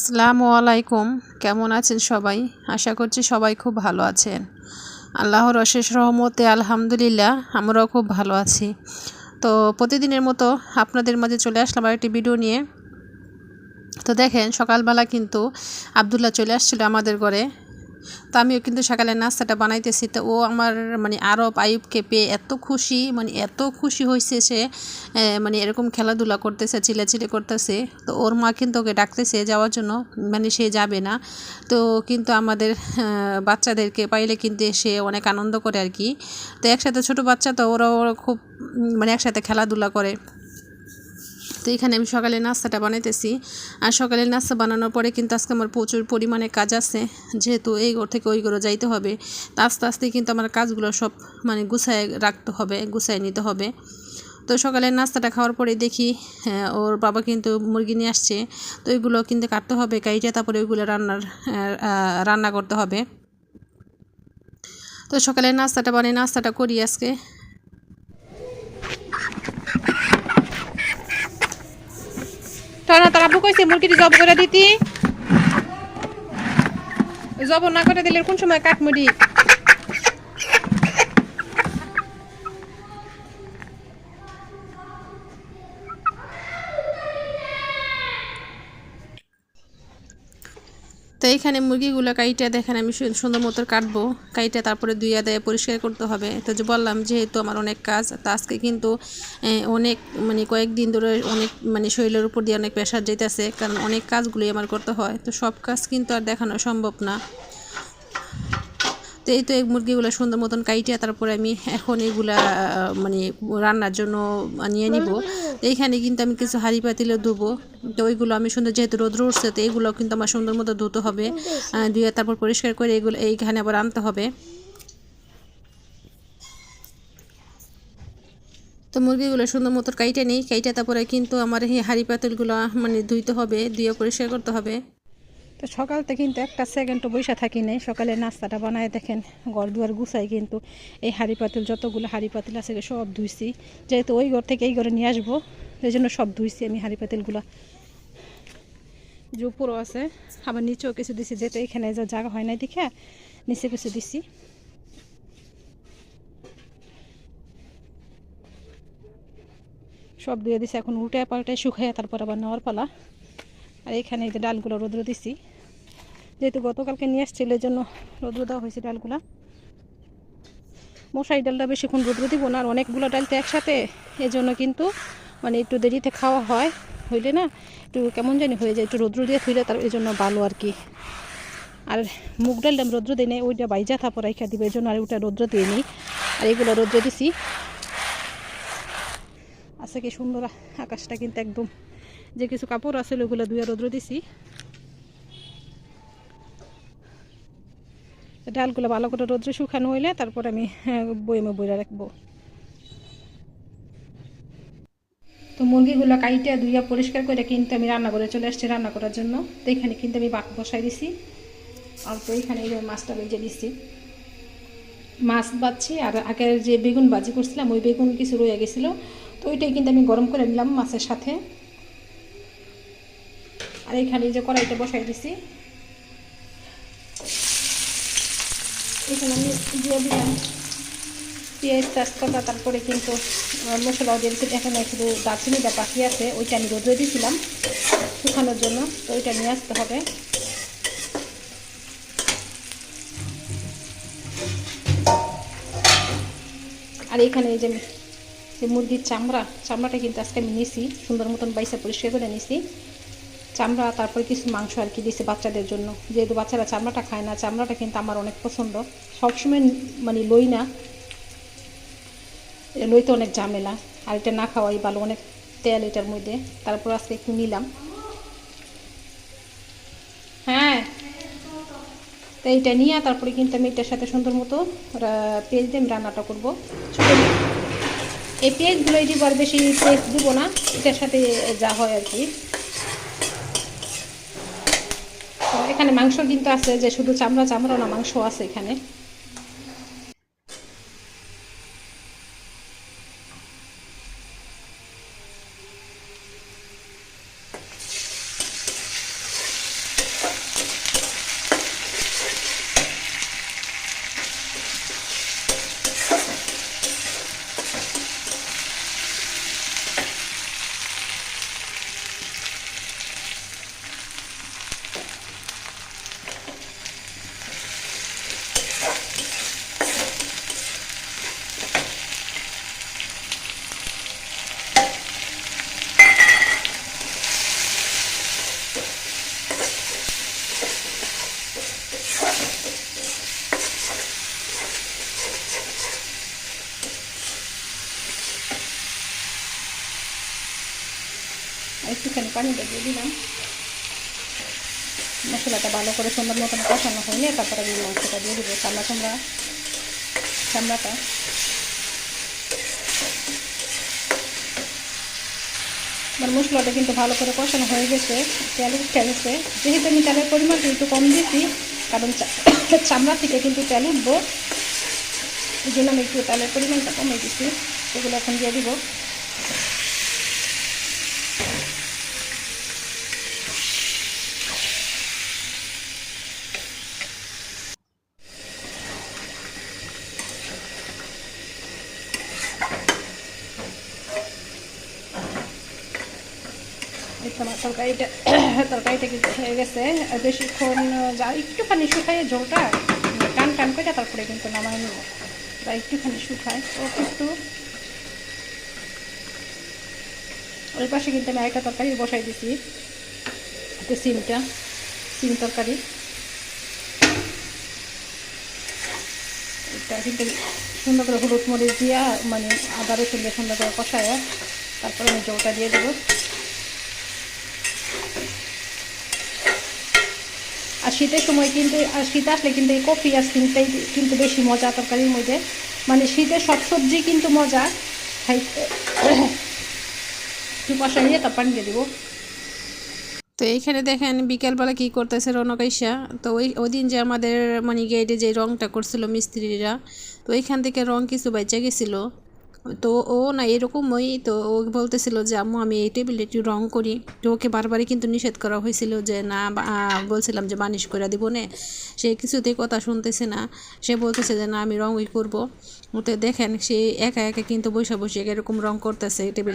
আসসালামু আলাইকুম। কেমন আছেন সবাই? আশা করছি সবাই খুব ভালো আছেন। আল্লাহর অশেষ রহমতে আলহামদুলিল্লাহ আমরাও খুব ভালো আছি। তো প্রতিদিনের মতো আপনাদের মাঝে চলে আসলাম আরেকটি ভিডিও নিয়ে। তো দেখেন সকালবেলা কিন্তু আব্দুল্লাহ চলে আসছিল আমাদের ঘরে। তো আমিও কিন্তু সকালের নাস্তাটা বানাইতেছি। তো ও আমার আরব আইয়ুবকে পেয়ে এত খুশি হয়েছে সে, এরকম খেলাধুলা করতেছে, চিল্লাচিল্লি করতেছে। তো ওর মা কিন্তু ওকে ডাকতেছে যাওয়ার জন্য, সে যাবে না। তো কিন্তু আমাদের বাচ্চাদেরকে পাইলে কিন্তু সে অনেক আনন্দ করে আর কি। তো একসাথে ছোট বাচ্চা, তো ওরা খুব একসাথে খেলাধুলা করে। তো এখানে আমি সকালে নাস্তাটা বানাইতেছি। আর সকালের নাস্তা বানানোর পরে কিন্তু আজকে আমার প্রচুর পরিমাণে কাজ আছে, যেহেতু এই ঘর থেকে ওই ঘরে যাইতে হবে। তো আস্তে আস্তে কিন্তু আমার কাজগুলো সব গুছায় রাখতে হবে, গুছায় নিতে হবে। তো সকালের নাস্তাটা খাওয়ার পরে দেখি ওর বাবা কিন্তু মুরগি নিয়ে আসছে। তো ওইগুলো কিন্তু কাটতে হবে, কাইটে তারপরে ওইগুলো রান্না করতে হবে। তো সকালের নাস্তাটা করি আজকে। তার আব্বু কইছে মুরগিটি জব করে দিতি, জব না করে দিলে কোন সময় কাটমুড়ি। তো এইখানে মুরগিগুলো কাইটা দেখেন আমি সুন্দর মতো কাটবো, কাইটা তারপরে ধুইয়া দেয় পরিষ্কার করতে হবে। তো যে বললাম যেহেতু আমার অনেক কাজ, তো আজকে কিন্তু অনেক কয়েকদিন ধরে অনেক শরীরের উপর দিয়ে অনেক প্রেশার যেতেছে, কারণ অনেক কাজগুলোই আমার করতে হয়। তো সব কাজ কিন্তু আর দেখানো সম্ভব না। তো এই তো এই মুরগিগুলো সুন্দর মতন কাইটিয়া তারপরে আমি এখন এগুলা রান্নার জন্য নিয়ে নিব। তো এইখানে কিন্তু আমি কিছু হাঁড়ি পাতিলে ধুবো। তো ওইগুলো আমি সুন্দর, যেহেতু রোদ্র উঠছে, তো এইগুলো কিন্তু আমার সুন্দর মতো ধুতে হবে। ধুয়ে তারপর পরিষ্কার করে এগুলো এইখানে আবার আনতে হবে। তো মুরগিগুলো সুন্দর মতো কাইটে নেই, কাইটে তারপরে কিন্তু আমার এই হাঁড়ি পাতিলগুলো ধুইতে হবে, ধুয়ে পরিষ্কার করতে হবে। তো সকালতে কিন্তু একটা সেকেন্ডও বসে থাকি নাই, সকালে নাস্তাটা বানায় দেখেন ঘর দুয়ার গুছাই কিন্তু এই হাঁড়ি পাতিল, যতগুলো হাঁড়ি পাতিল আছে সব ধুইছি, যেহেতু ওই ঘর থেকে এই ঘরে নিয়ে আসবো, এই জন্য সব ধুইছি আমি হাঁড়ি পাতিলগুলো। যে উপরও আছে, আবার নিচেও কিছু দিছি, যেহেতু এখানে যে জায়গা হয় নাই দেখে নিচে কিছু দিছি। সব ধুয়ে দিছি, এখন উল্টে পাল্টায় শুকাইয়া তারপর আবার নেওয়ার পালা। আর এখানে এই যে ডালগুলো রোদ্র দিছি, যেহেতু গতকালকে নিয়ে আসছিল এই জন্য রোদ্র দেওয়া হয়েছে ডালগুলা। মশারি ডালটা বেশিক্ষণ রোদ্র দিব না, আর অনেকগুলো ডালতে একসাথে, এই জন্য কিন্তু একটু দেরিতে খাওয়া হয়, হইলে না একটু কেমন জানি হয়ে যায়, একটু রোদ্র দিয়ে থইলে তার এই জন্য ভালো আর কি। আর মুগ ডালটা আমি রোদ্র দিই না, ওইটা বাইজা থাপর রাইখা দিব, এই জন্য আর ওইটা রোদ্র দিয়ে নিই। আর এইগুলো রোদ্র দিছি। আচ্ছা কি সুন্দর আকাশটা কিন্তু একদম, যে কিছু কাপড় আছে ওইগুলো ধুয়ে রোদ্র দিছি। ডালগুলো ভালো করে রোদ্রে শুকানো হইলে তারপর আমি বইমে বইরা রাখবো। তো মুরগিগুলো কাইটা ধুইয়া পরিষ্কার করে কিন্তু আমি রান্না করে চলে আসছি রান্না করার জন্য। তো এখানে কিন্তু আমি বাক বসাই দিছি, আর তো এখানে মাছটা ভেজে দিচ্ছি, মাছ বাচ্ছি। আর আগের যে বেগুন ভাজি করছিলাম ওই বেগুন কিছু রয়ে গেছিলো, তো ওইটাই কিন্তু আমি গরম করে নিলাম মাছের সাথে। আর এখানে যে কড়াইটা বসাই দিছি, এখানে আমি দিয়ে দিলাম পেঁয়াজ তেজপাতা, তারপরে কিন্তু মশলাও দিয়ে দিচ্ছি। এখানে শুধু দারচিনিটা বাকি আছে, ওইটা আমি রোদ্রে দিয়েছিলাম শুকানোর জন্য, তো ওইটা নিয়ে আসতে হবে। আর এখানে এই যে মুরগির চামড়াটা কিন্তু আজকে আমি নিয়েছি, সুন্দর মতন বাইসা পরিষ্কার করে নিয়েছি চামড়া। তারপরে কিছু মাংস আর কি দিয়েছি বাচ্চাদের জন্য, যেহেতু বাচ্চারা চামড়াটা খায় না। চামড়াটা কিন্তু আমার অনেক পছন্দ, সবসময় লই না, লইতে অনেক ঝামেলা, আর এটা না খাওয়াই ভালো, অনেক তেল এটার মধ্যে। তারপর আজকে একটু নিলাম। হ্যাঁ, তো এইটা নিয়ে তারপরে কিন্তু আমি এটার সাথে সুন্দর মতো পেঁয়াজ দিয়ে আমি রান্নাটা করবো। এই পেঁয়াজগুলো দিব, আর বেশি পেঁয়াজ দিব না, এটার সাথে যা হয় আর কি। তো এখানে মাংস কিন্তু আছে, যে শুধু চামড়া না, মাংস আছে এখানে। পানিটা দিয়ে দিলাম। মশলাটা ভালো করে সুন্দর মতন কষানো হয়নি, তারপরে আমি মাংসটা দিয়ে দেবো, চামড়াটা। আমার মশলাটা কিন্তু ভালো করে কষানো হয়ে গেছে, তেল উঠে গেছে। যেহেতু আমি তেলের পরিমাণটা একটু কম দিয়েছি, কারণ চামড়া থেকে কিন্তু তেল উঠবো, এই জন্য আমি একটু তেলের পরিমাণটা কমে দিচ্ছি। সেগুলো এখন দিয়ে দিব। আমার তরকারিটা কিন্তু হয়ে গেছে। বেশিক্ষণ যা একটুখানি শুকায় ঝোলটা টান টান করে তারপরে কিন্তু নামাই নেব, বা একটুখানি শুকায়। তো একটু ওই পাশে কিন্তু আমি আরেকটা তরকারি বসাই দিছি, সিম তরকারি। এটা কিন্তু সুন্দর করে হলুদ মরিচ দিয়া, মানে আদা রসুন দিয়ে সুন্দর করে কষায়, তারপরে আমি জলটা দিয়ে দেবো। আর শীতের সময় কিন্তু, আর শীত আসলে কিন্তু এই কফি আর সিমটাই কিন্তু বেশি মজা তরকারির মধ্যে। মানে শীতের সব সবজি কিন্তু মজা খাইতে। একটু কষাইয়ে তারপর দিয়ে দেবো। তো এইখানে দেখেন বিকেলবেলা কী করতেছে রৌনক আইসা। তো ওই দিন যে আমাদের মানে গেটে যে রংটা করছিল মিস্ত্রিরা, তো এইখান থেকে রং কিছু বাইচা গেছিলো। তো ও না এরকমই, তো ও বলতেছিল যে আম্মু আমি এই টেবিলে একটু রং করি। তো ওকে বারবারই কিন্তু নিষেধ করা হয়েছিল যে না, বলছিলাম যে বানিশ করে দিব না, সে কিছুতেই কথা শুনতেছে না। সে বলতেছে যে না আমি রঙই করবো। তো দেখেন সে একা একা কিন্তু বসে বসে এরকম রং করতেছে টেবিল।